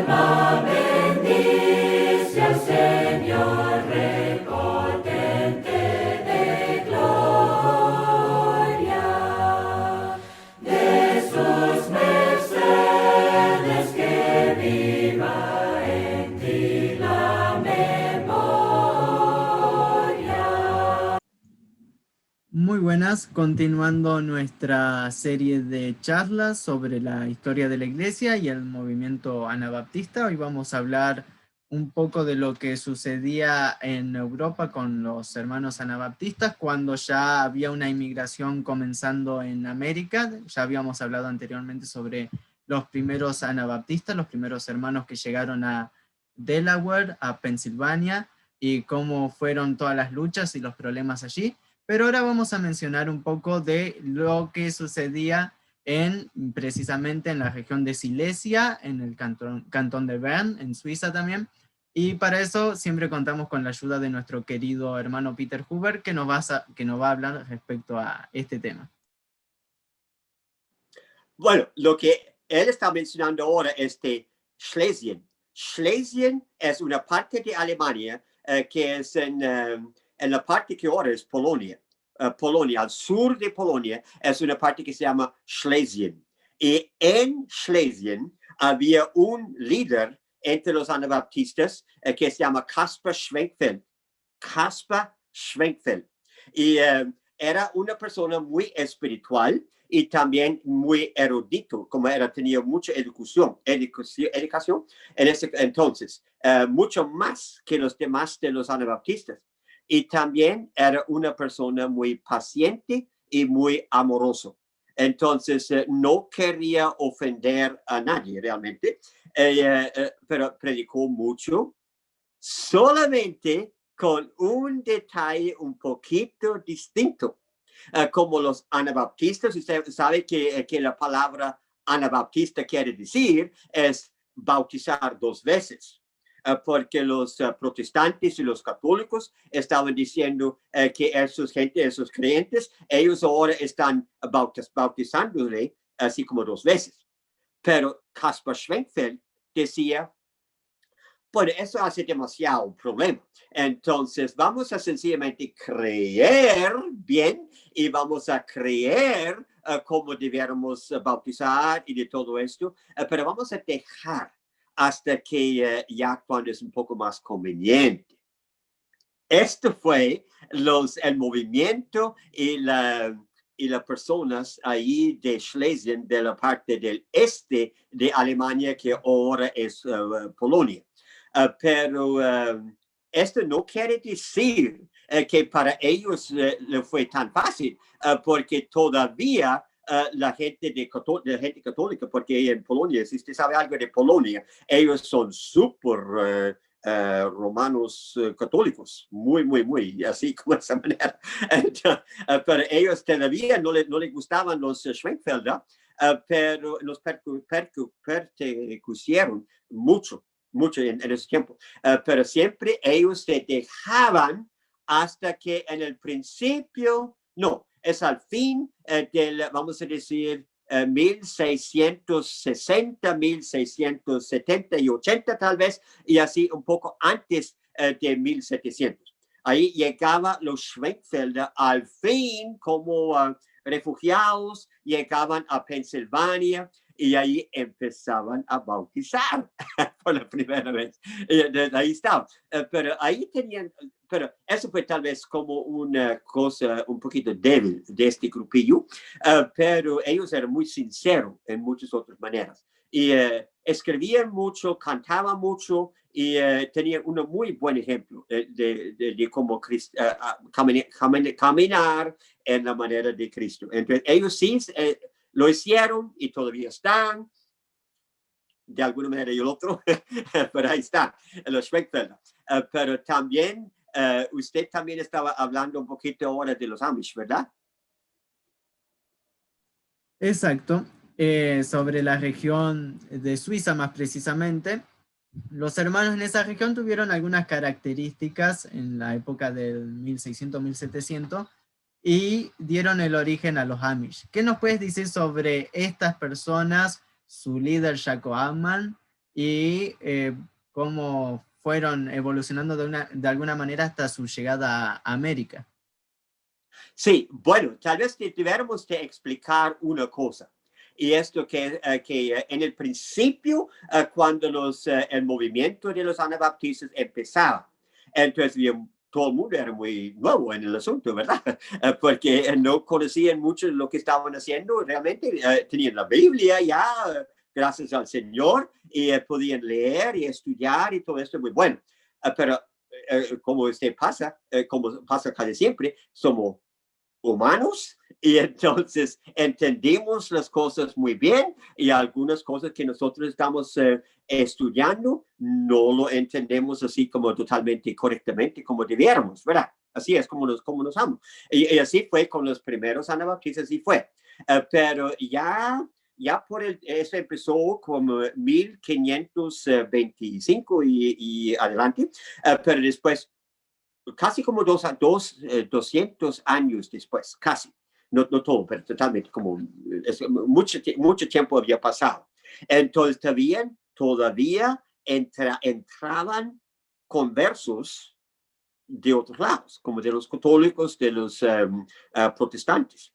alma bendice al Señor, repotente de gloria, de sus mercedes que viva en ti la memoria. Muy buenas, continuando nuestra serie de charlas sobre la historia de la Iglesia y el movimiento anabaptista. Hoy vamos a hablar un poco de lo que sucedía en Europa con los hermanos anabaptistas cuando ya había una inmigración comenzando en América. Ya habíamos hablado anteriormente sobre los primeros anabaptistas, los primeros hermanos que llegaron a Delaware, a Pensilvania, y cómo fueron todas las luchas y los problemas allí. Pero ahora vamos a mencionar un poco de lo que sucedía precisamente en la región de Silesia, en el cantón de Bern, en Suiza también. Y para eso siempre contamos con la ayuda de nuestro querido hermano Peter Huber, que nos va a hablar respecto a este tema. Bueno, lo que él está mencionando ahora es de Schlesien. Schlesien es una parte de Alemania que es en la parte que ahora es Polonia. Polonia, al sur de Polonia, es una parte que se llama Schlesien. Y en Schlesien había un líder entre los anabaptistas que se llama Caspar Schwenkfeld. Caspar Schwenkfeld. Y era una persona muy espiritual y también muy erudito, como tenía mucha educación en ese entonces, mucho más que los demás de los anabaptistas. Y también era una persona muy paciente y muy amoroso. Entonces, no quería ofender a nadie realmente, pero predicó mucho, solamente con un detalle un poquito distinto. Como los anabaptistas, usted sabe que la palabra anabaptista quiere decir es bautizar 2 veces. Porque los protestantes y los católicos estaban diciendo que esos creyentes, ellos ahora están bautizándole así como 2 veces. Pero Caspar Schwenkfeld decía, bueno, eso hace demasiado problema. Entonces, vamos a sencillamente creer bien y vamos a creer cómo debiéramos bautizar y de todo esto, pero vamos a dejar hasta que ya cuando es un poco más conveniente. Esto fue el movimiento y las personas ahí de Schlesien, de la parte del este de Alemania, que ahora es Polonia. Pero esto no quiere decir que para ellos le fue tan fácil, porque todavía la gente católica, porque en Polonia, si usted sabe algo de Polonia, ellos son súper romanos católicos, muy, así como de esa manera. Pero ellos todavía no les gustaban los Schwenkfelder, pero los perseguyeron mucho en ese tiempo. Pero siempre ellos se dejaban hasta que en el principio, no, es al fin vamos a decir, 1660, 1670 y 80 tal vez, y así un poco antes de 1700. Ahí llegaban los Schwenkfelder al fin como refugiados, llegaban a Pensilvania y ahí empezaban a bautizar por la primera vez. Ahí estaba. Pero ahí tenían, pero eso fue tal vez como una cosa un poquito débil de este grupillo, pero ellos eran muy sinceros en muchas otras maneras. Y escribían mucho, cantaban mucho y tenían un muy buen ejemplo de cómo caminar en la manera de Cristo. Entonces, ellos sí lo hicieron y todavía están, de alguna manera y el otro, pero ahí está, los Schwenkfelder. Pero también, usted también estaba hablando un poquito ahora de los Amish, ¿verdad? Exacto. Sobre la región de Suiza más precisamente, los hermanos en esa región tuvieron algunas características en la época del 1600-1700 y dieron el origen a los Amish. ¿Qué nos puedes decir sobre estas personas, su líder Jacob Amman y cómo fueron evolucionando de alguna manera hasta su llegada a América. Sí, bueno, tal vez deberíamos de explicar una cosa. Y esto que en el principio, cuando el movimiento de los anabaptistas empezaba, entonces todo el mundo era muy nuevo en el asunto, ¿verdad? Porque no conocían mucho lo que estaban haciendo. Realmente tenían la Biblia ya, gracias al Señor, y podían leer y estudiar y todo esto muy bueno. Pero como como pasa casi siempre, somos humanos y entonces entendimos las cosas muy bien y algunas cosas que nosotros estamos estudiando no lo entendemos así como totalmente correctamente como debiéramos, ¿verdad? Así es como nos amamos. Y así fue con los primeros anabaptistas, así fue. Pero ya eso empezó como 1525 y adelante, pero después casi como 200 años después, casi, no todo, pero totalmente como mucho tiempo había pasado. Entonces todavía entraban conversos de otros lados, como de los católicos, de los protestantes.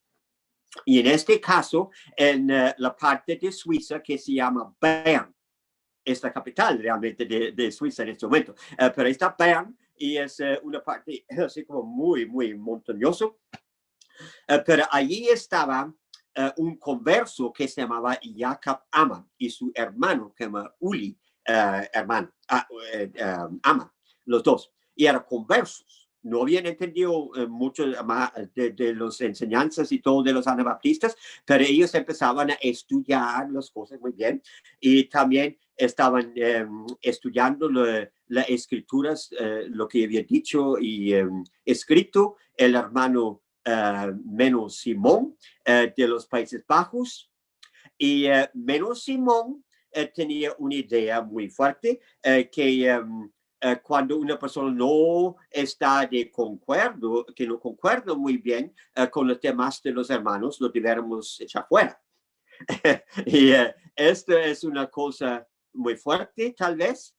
Y en este caso, en la parte de Suiza que se llama Bern, es la capital realmente de Suiza en este momento, pero está Bern y es una parte así como muy, muy montañoso, pero allí estaba un converso que se llamaba Jacob Amann y su hermano que se llama Uli Amann, los dos, y eran conversos. No habían entendido mucho más de las enseñanzas y todo de los anabaptistas, pero ellos empezaban a estudiar las cosas muy bien y también estaban estudiando las escrituras, lo que había dicho y escrito el hermano Menno Simón de los Países Bajos. Y Menno Simón tenía una idea muy fuerte que cuando una persona no está de concuerdo, que no concuerda muy bien con los demás de los hermanos, lo deberíamos echar fuera. Y esto es una cosa muy fuerte, tal vez.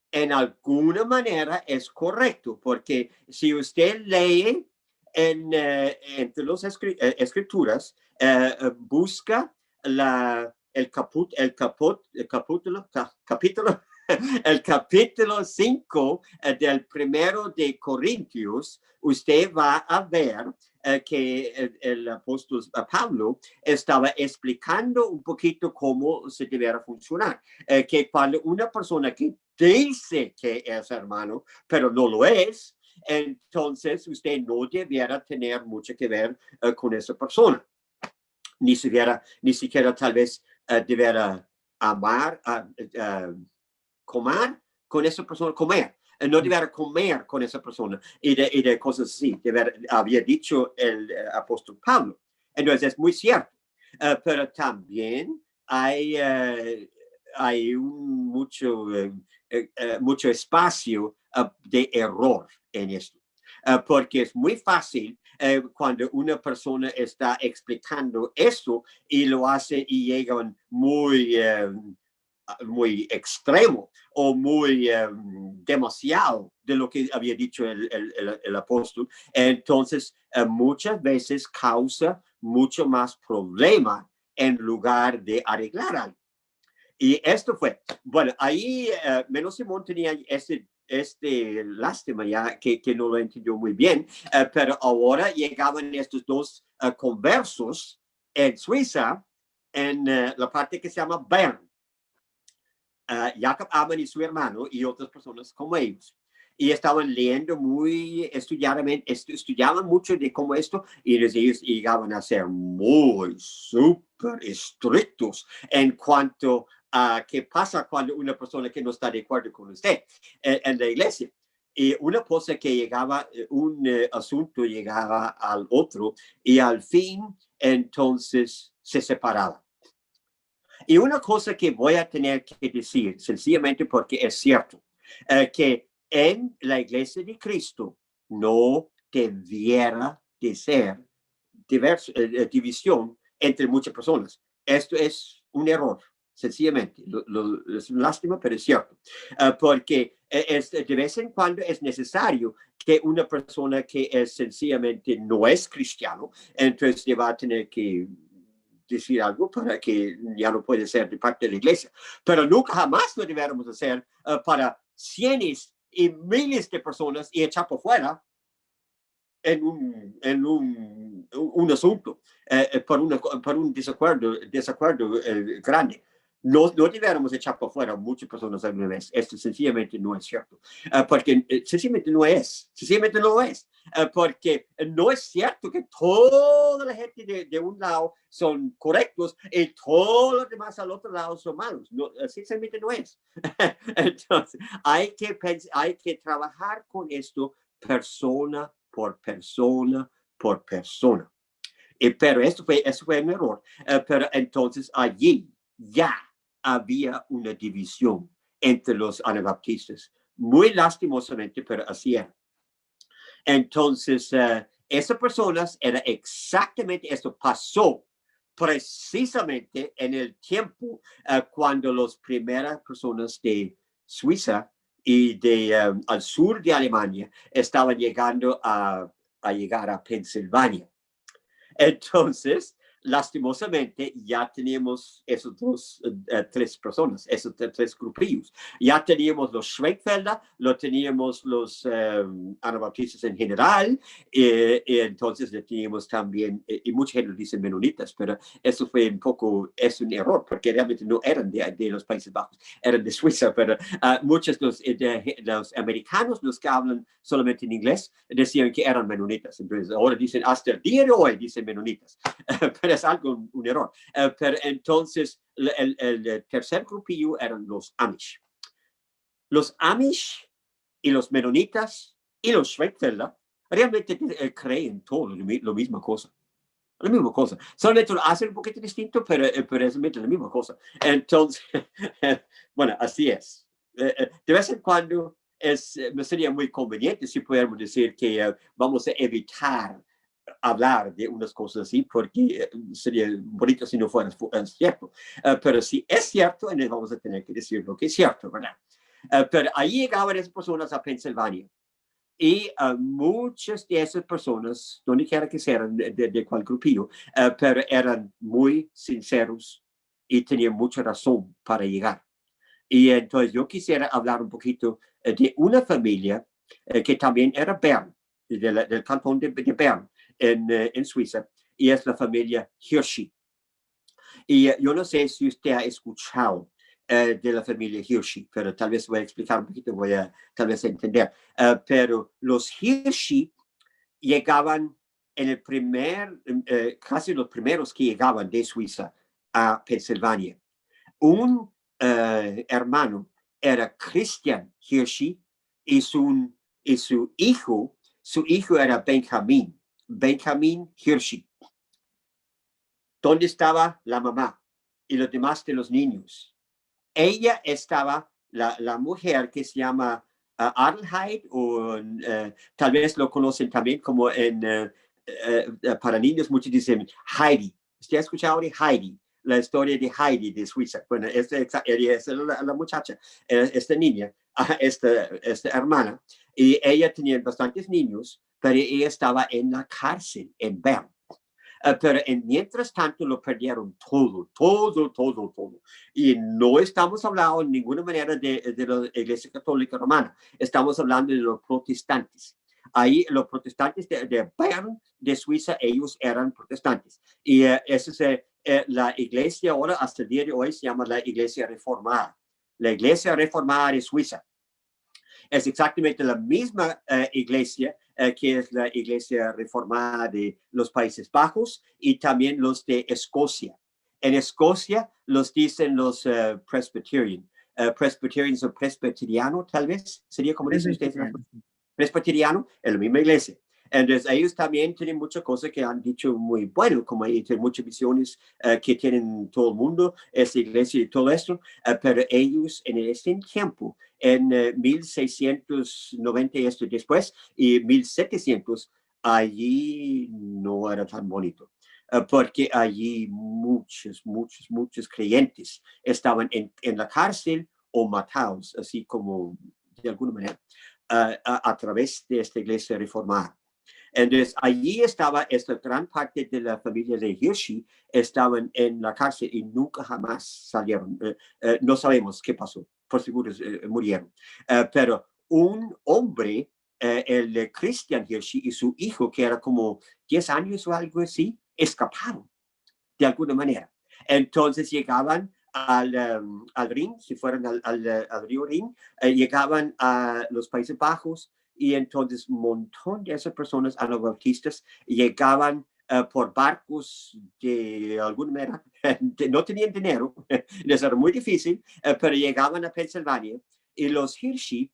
En alguna manera es correcto, porque si usted lee entre las escrituras, busca el capítulo 5 del primero de Corintios, usted va a ver que el apóstol Pablo estaba explicando un poquito cómo se debería funcionar. Que cuando una persona que dice que es hermano, pero no lo es, entonces usted no debiera tener mucho que ver con esa persona. Ni siquiera tal vez debiera amar, comer con esa persona, comer. No debiera comer con esa persona y de cosas así, había dicho el apóstol Pablo. Entonces es muy cierto, pero también hay mucho espacio de error en esto. Porque es muy fácil cuando una persona está explicando eso y lo hace y llegan muy extremo o muy demasiado de lo que había dicho el apóstol, entonces muchas veces causa mucho más problema en lugar de arreglar algo. Y esto fue, bueno, ahí Menno Simón tenía este lástima ya que no lo entendió muy bien, pero ahora llegaban estos dos conversos en Suiza, en la parte que se llama Bern. Jacob Amann y su hermano y otras personas como ellos. Y estaban leyendo muy estudiaban mucho de cómo esto, y ellos llegaban a ser muy súper estrictos en cuanto a qué pasa cuando una persona que no está de acuerdo con usted en la iglesia. Y una cosa que llegaba, un asunto llegaba al otro, y al fin, entonces, se separaban. Y una cosa que voy a tener que decir, sencillamente porque es cierto, que en la iglesia de Cristo no debiera de ser división entre muchas personas. Esto es un error, sencillamente. Es una lástima, pero es cierto. Porque de vez en cuando es necesario que una persona que es sencillamente no es cristiano, entonces va a tener que decir algo para que ya no puede ser de parte de la iglesia. Pero nunca jamás lo deberíamos hacer para cientos y miles de personas y echar por fuera en un asunto, por un desacuerdo grande. No deberíamos echar por fuera muchas personas a la vez. Esto sencillamente no es cierto. Porque sencillamente no es. Sencillamente no es. Porque no es cierto que toda la gente de un lado son correctos y todos los demás al otro lado son malos. No, sencillamente no es. Entonces, hay que trabajar con esto persona por persona por persona. Pero eso fue un error. Pero entonces allí ya había una división entre los anabaptistas. Muy lastimosamente, pero así era. Entonces, esas personas, era exactamente esto, pasó precisamente en el tiempo cuando las primeras personas de Suiza y al sur de Alemania estaban llegando a llegar a Pensilvania. Entonces, lastimosamente, ya teníamos esos tres personas, esos tres grupillos. Ya teníamos los Schwenkfelder, lo teníamos los anabaptistas en general, y entonces teníamos también, y mucha gente dice menonitas, pero eso fue es un error, porque realmente no eran de los Países Bajos, eran de Suiza, pero muchos los americanos, los que hablan solamente en inglés, decían que eran menonitas. Entonces, ahora dicen, hasta el día de hoy, dicen menonitas. Pero es algo, un error. Pero entonces, el tercer grupillo eran los Amish. Los Amish y los menonitas y los Schwenkfelder realmente creen todo lo misma cosa. La misma cosa. Solamente lo hacen un poquito distinto, pero es realmente la misma cosa. Entonces, bueno, así es. De vez en cuando me sería muy conveniente si pudiéramos decir que vamos a evitar hablar de unas cosas así, porque sería bonito si no fuera cierto. Pero si es cierto, entonces vamos a tener que decir lo que es cierto, ¿verdad? Pero ahí llegaban esas personas a Pensilvania. Y muchas de esas personas, donde quiera que sean, de cual grupillo, pero eran muy sinceros y tenían mucha razón para llegar. Y entonces yo quisiera hablar un poquito de una familia que también era Bern, del cantón de Bern, en Suiza, y es la familia Hirschi. Y yo no sé si usted ha escuchado de la familia Hirschi, pero tal vez voy a explicar un poquito, voy a tal vez entender. Pero los Hirschi llegaban en el casi los primeros que llegaban de Suiza a Pensilvania. Un hermano era Christian Hirschi y su hijo era Benjamin Hirschi. ¿Dónde estaba la mamá y los demás de los niños? Ella estaba, la mujer que se llama Adelheid, o tal vez lo conocen también como para niños, muchos dicen Heidi. ¿Usted ha escuchado de Heidi? La historia de Heidi de Suiza. Bueno, ella es la muchacha, esta niña, esta hermana, y ella tenía bastantes niños, pero ella estaba en la cárcel en Bern. Pero mientras tanto lo perdieron todo. Y no estamos hablando de ninguna manera de la Iglesia Católica Romana. Estamos hablando de los protestantes. Ahí los protestantes de Bern, de Suiza, ellos eran protestantes. Y esa es la iglesia ahora, hasta el día de hoy, se llama la Iglesia Reformada. La Iglesia Reformada de Suiza es exactamente la misma iglesia que es la iglesia reformada de los Países Bajos y también los de Escocia. En Escocia los dicen los Presbyterian. Presbyterians o presbiteriano, tal vez, sería como dicen ustedes. Presbiteriano, es la misma iglesia. Entonces, ellos también tienen muchas cosas que han dicho muy bueno, como hay muchas visiones que tienen todo el mundo, esta iglesia y todo esto, pero ellos en este tiempo, en 1690 y esto después, y 1700, allí no era tan bonito. porque allí muchos creyentes estaban en la cárcel o matados, así como de alguna manera, a través de esta iglesia reformada. Entonces, allí estaba esta gran parte de la familia de Hirschi, estaban en la cárcel y nunca jamás salieron. No sabemos qué pasó, por seguro murieron. Pero un hombre, el Christian Hirschi y su hijo, que era como 10 años o algo así, escaparon de alguna manera. Entonces llegaban al Rin, si fueran al río Rin, llegaban a los Países Bajos, y entonces un montón de esas personas anabaptistas llegaban por barcos de alguna manera, no tenían dinero, les era muy difícil, pero llegaban a Pensilvania, y los Hirschi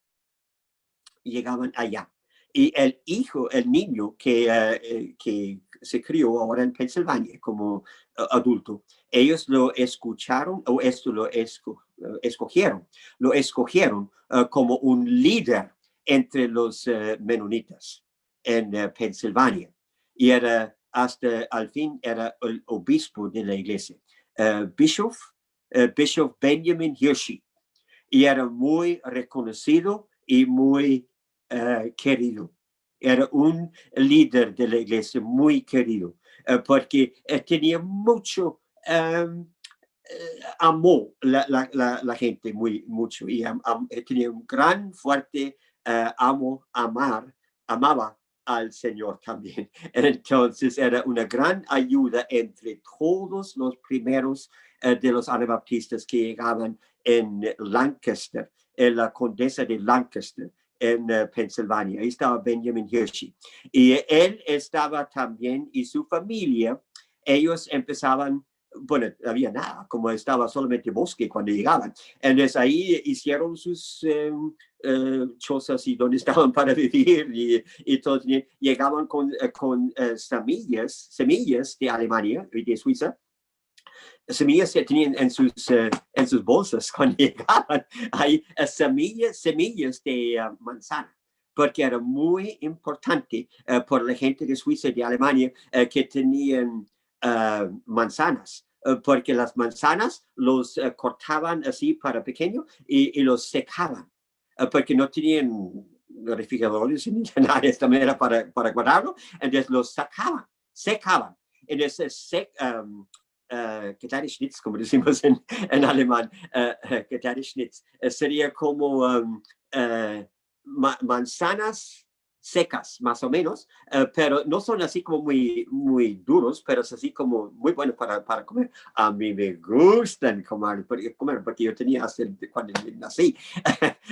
llegaban allá. Y el hijo, el niño que se crió ahora en Pensilvania como adulto, ellos lo escucharon, o esto lo escogieron como un líder entre los menonitas en Pensilvania. Y era hasta al fin era el obispo de la iglesia, Bishop Benjamin Hirschi. Y era muy reconocido y muy querido. Era un líder de la iglesia muy querido, porque tenía mucho, amó la gente mucho, y tenía un gran, fuerte amaba al Señor también. Entonces era una gran ayuda entre todos los primeros de los anabaptistas que llegaban en Lancaster, en la condesa de Lancaster, en Pensilvania. Ahí estaba Benjamin Hirschi. Y él estaba también, y su familia, ellos empezaban, bueno, no había nada, como estaba solamente bosque cuando llegaban. Entonces ahí hicieron sus chozas y donde estaban para vivir, y todo. Llegaban con semillas de Alemania y de Suiza, semillas que tenían en sus bolsas cuando llegaban. Hay semillas de manzana, porque era muy importante por la gente de Suiza y de Alemania que tenían manzanas, porque las manzanas los cortaban así para pequeño y los secaban, porque no tenían refrigeradores ni nada de esta manera para guardarlo. Entonces los secaban. Entonces Getreideschnitz, como decimos en alemán, Getreideschnitz, sería como manzanas secas, más o menos, pero no son así como muy duros, pero es así como muy bueno para comer. A mí me gustan comer, porque yo tenía cuando nací,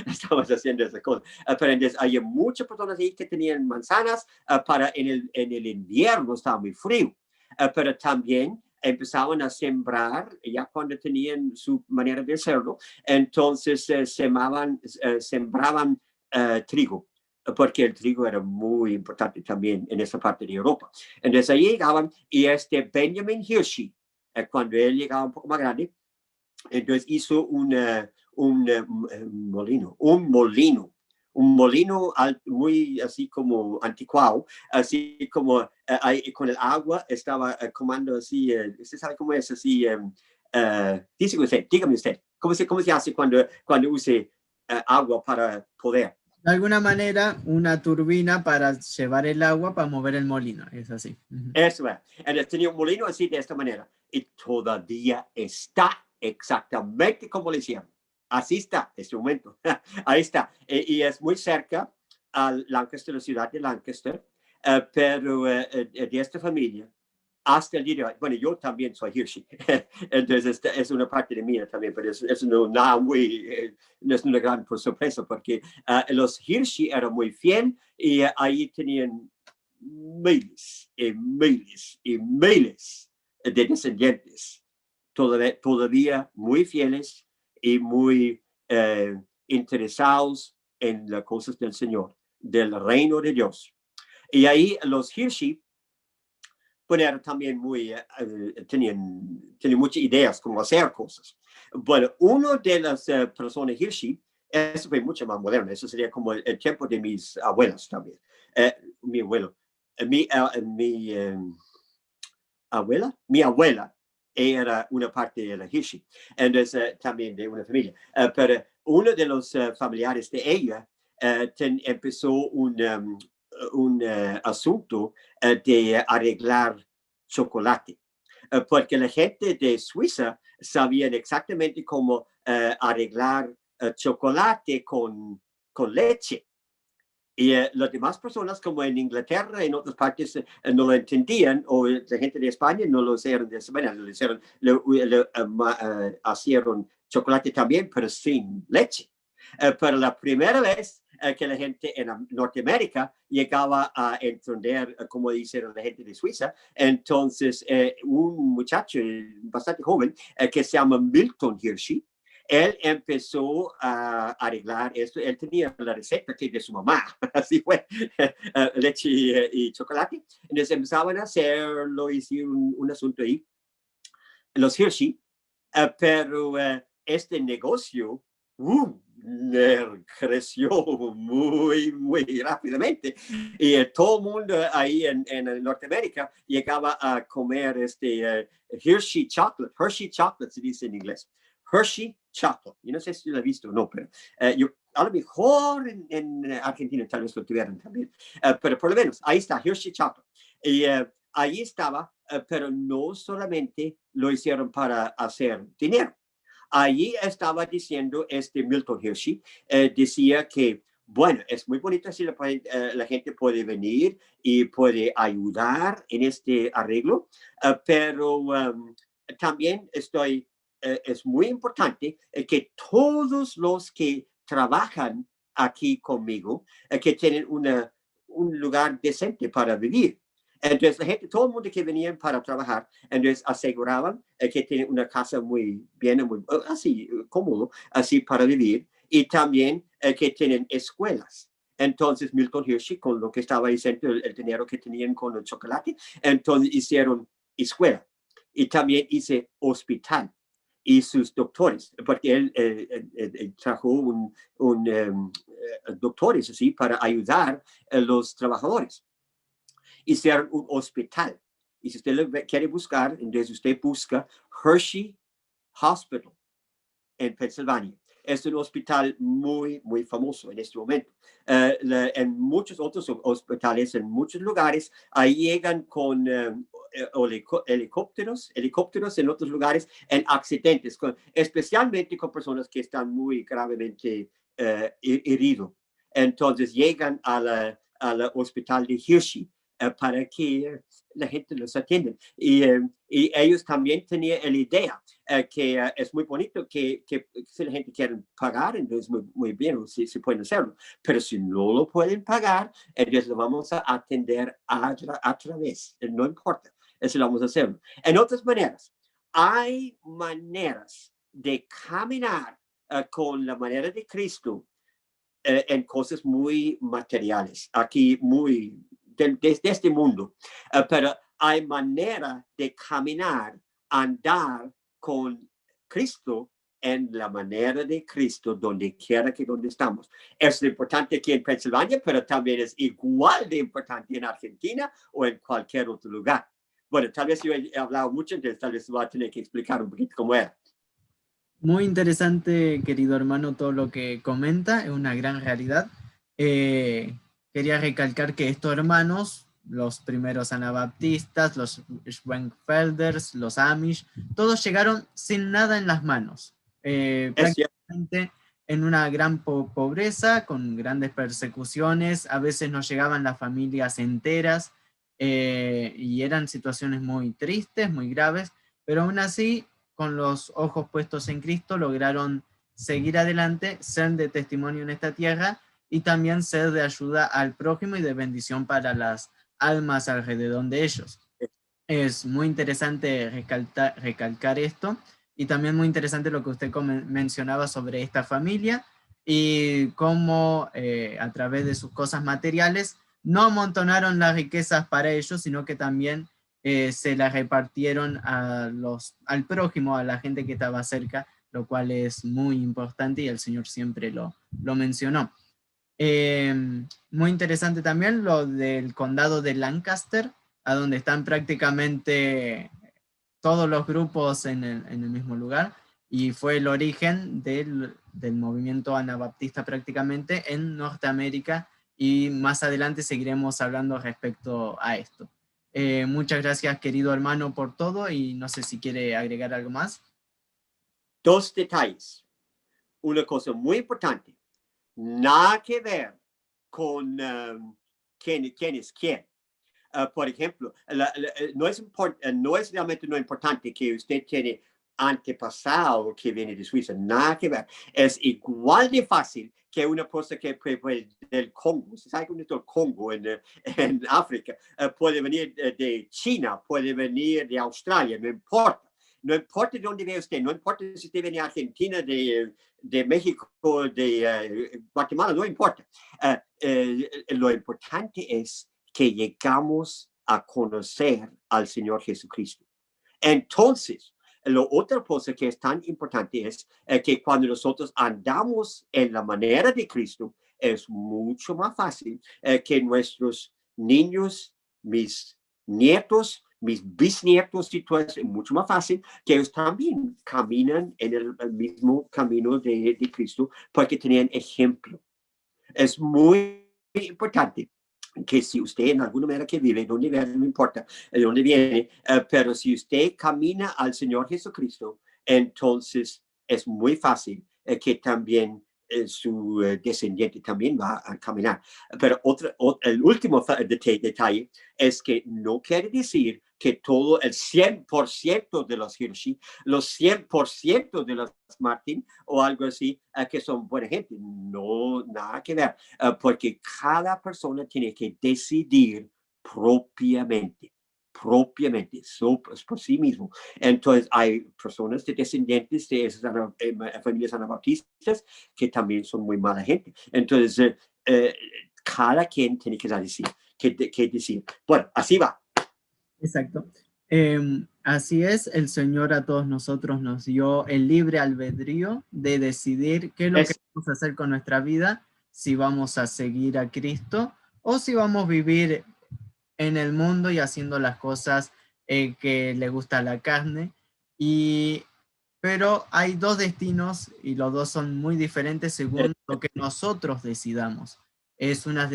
estábamos haciendo esa cosa. Pero entonces hay muchas personas ahí que tenían manzanas para en el invierno, estaba muy frío, pero también empezaban a sembrar, ya cuando tenían su manera de hacerlo, entonces sembraban trigo, porque el trigo era muy importante también en esa parte de Europa. Entonces ahí llegaban, y Benjamin Hirschi, cuando él llegaba un poco más grande, entonces hizo un molino muy así como anticuado, así como con el agua estaba comando así. ¿Usted sabe cómo es así? Dígame usted, ¿cómo se hace cuando use agua para poder? De alguna manera, una turbina para llevar el agua para mover el molino, es así. Eso es. Entonces tenía un molino así de esta manera, y todavía está exactamente como le hicieron. Así está, este momento. Ahí está. Y es muy cerca a Lancaster, la ciudad de Lancaster, pero de esta familia, hasta el día de hoy. Bueno, yo también soy Hirschi, entonces es una parte de mí también, pero eso no es una gran sorpresa, porque los Hirschi eran muy fieles, y ahí tenían miles y miles y miles de descendientes, todavía muy fieles y muy interesados en las cosas del Señor, del reino de Dios. Y ahí los Hirschi, bueno, eran también tenían muchas ideas cómo hacer cosas. Bueno, uno de las personas Hirschi, eso fue mucho más moderno, eso sería como el tiempo de mis abuelos también. Mi abuelo, mi abuela, mi abuela era una parte de la Hershey, entonces también de una familia, pero uno de los familiares de ella empezó un asunto de arreglar chocolate, porque la gente de Suiza sabían exactamente cómo arreglar chocolate con leche. Y las demás personas, como en Inglaterra y en otras partes, no lo entendían, o la gente de España no lo hicieron de esa manera, hicieron chocolate también, pero sin leche. Pero la primera vez que la gente en Norteamérica llegaba a entender cómo hicieron la gente de Suiza, entonces un muchacho bastante joven que se llama Milton Hershey, él empezó a arreglar esto. Él tenía la receta que de su mamá, así fue, leche y chocolate. Entonces empezaban a hacerlo, hicieron un asunto ahí, los Hershey, pero este negocio creció muy rápidamente. Y todo el mundo ahí en Norteamérica llegaba a comer Hershey chocolate se dice en inglés. Hershey chocolate. Yo no sé si lo he visto o no, pero a lo mejor en Argentina tal vez lo tuvieran también. Pero por lo menos, ahí está, Hershey chocolate. Y ahí estaba, pero no solamente lo hicieron para hacer dinero. Allí estaba diciendo Milton Hershey, decía que, bueno, es muy bonito si la gente puede venir y puede ayudar en este arreglo, pero también es muy importante que todos los que trabajan aquí conmigo, que tienen un lugar decente para vivir. Entonces, la gente, todo el mundo que venía para trabajar, entonces aseguraban que tienen una casa muy bien, así, cómodo, así para vivir, y también que tienen escuelas. Entonces, Milton Hershey, con lo que estaba diciendo, el dinero que tenían con el chocolate, entonces hicieron escuela. Y también hice hospital. Y sus doctores, porque él trajo doctores así para ayudar a los trabajadores. Hicieron un hospital. Y si usted lo quiere buscar, entonces usted busca Hershey Hospital en Pensilvania. Es un hospital muy famoso en este momento. En muchos otros hospitales, en muchos lugares, ahí llegan con helicópteros en otros lugares, en accidentes, especialmente con personas que están muy gravemente heridos. Entonces llegan al hospital de Hershey para que la gente los atienda. Y ellos también tenían la idea que es muy bonito que si la gente quiere pagar, entonces muy bien, si pueden hacerlo. Pero si no lo pueden pagar, entonces lo vamos a atender a través, no importa, eso lo vamos a hacer. En otras maneras, hay maneras de caminar con la manera de Cristo en cosas muy materiales, aquí muy desde este mundo, pero hay manera de caminar, andar con Cristo en la manera de Cristo donde quiera que donde estamos. Es importante aquí en Pensilvania, pero también es igual de importante en Argentina o en cualquier otro lugar. Bueno, tal vez yo he hablado mucho, entonces tal vez voy a tener que explicar un poquito cómo era. Muy interesante, querido hermano, todo lo que comenta, es una gran realidad. Quería recalcar que estos hermanos, los primeros anabaptistas, los Schwenkfelders, los Amish, todos llegaron sin nada en las manos. Prácticamente en una gran pobreza, con grandes persecuciones, a veces no llegaban las familias enteras, y eran situaciones muy tristes, muy graves, pero aún así, con los ojos puestos en Cristo, lograron seguir adelante, ser de testimonio en esta tierra y también ser de ayuda al prójimo y de bendición para las almas alrededor de ellos. Es muy interesante recalcar esto y también muy interesante lo que usted mencionaba sobre esta familia y cómo a través de sus cosas materiales no amontonaron las riquezas para ellos, sino que también se las repartieron al prójimo, a la gente que estaba cerca, lo cual es muy importante y el Señor siempre lo mencionó. Muy interesante también lo del condado de Lancaster, a donde están prácticamente todos los grupos en el mismo lugar, y fue el origen del movimiento anabaptista prácticamente en Norteamérica, y más adelante seguiremos hablando respecto a esto. Muchas gracias, querido hermano, por todo, y no sé si quiere agregar algo más. Dos detalles. Una cosa muy importante. Nada que ver con quién es quién. Por ejemplo, no es realmente no importante que usted tiene antepasado que viene de Suiza, nada que ver. Es igual de fácil que una persona que del Congo, se sabe que es del Congo en África, puede venir de China, puede venir de Australia, no importa. No importa de dónde viene usted, no importa si usted viene de Argentina, de México, de Guatemala, no importa. Lo importante es que llegamos a conocer al Señor Jesucristo. Entonces, la otra cosa que es tan importante es que cuando nosotros andamos en la manera de Cristo, es mucho más fácil que nuestros niños, mis nietos, mis bisnietos y todo eso, es mucho más fácil que ellos también caminan en el mismo camino de Cristo porque tenían ejemplo. Es muy importante que si usted en alguna manera que vive, donde vive, no importa de dónde viene, pero si usted camina al Señor Jesucristo, entonces es muy fácil que también su descendiente también va a caminar. Pero el último detalle es que no quiere decir que todo el 100% de los Hirschi, los 100% de los Martin o algo así, que son buena gente. No, nada que ver, porque cada persona tiene que decidir propiamente por sí mismo. Entonces hay personas de descendientes de esas familias anabaptistas que también son muy mala gente. Entonces cada quien tiene que decir. Bueno, así va. Exacto. Así es, el Señor a todos nosotros nos dio el libre albedrío de decidir qué es lo que vamos a hacer con nuestra vida, si vamos a seguir a Cristo o si vamos a vivir en el mundo y haciendo las cosas que le gusta a la carne. Pero hay dos destinos y los dos son muy diferentes según lo que nosotros decidamos.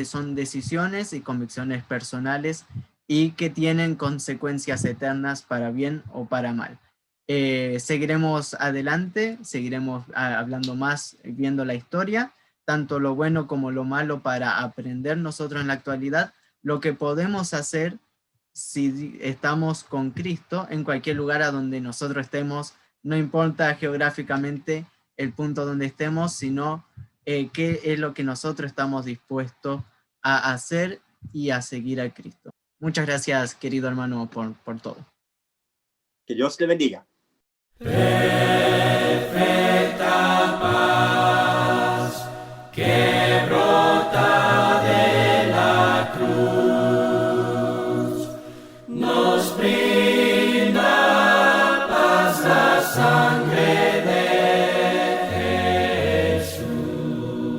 Son decisiones y convicciones personales y que tienen consecuencias eternas para bien o para mal. Seguiremos adelante, seguiremos hablando más, viendo la historia, tanto lo bueno como lo malo para aprender nosotros en la actualidad, lo que podemos hacer si estamos con Cristo en cualquier lugar a donde nosotros estemos, no importa geográficamente el punto donde estemos, sino qué es lo que nosotros estamos dispuestos a hacer y a seguir a Cristo. Muchas gracias, querido hermano, por todo. Que Dios te bendiga.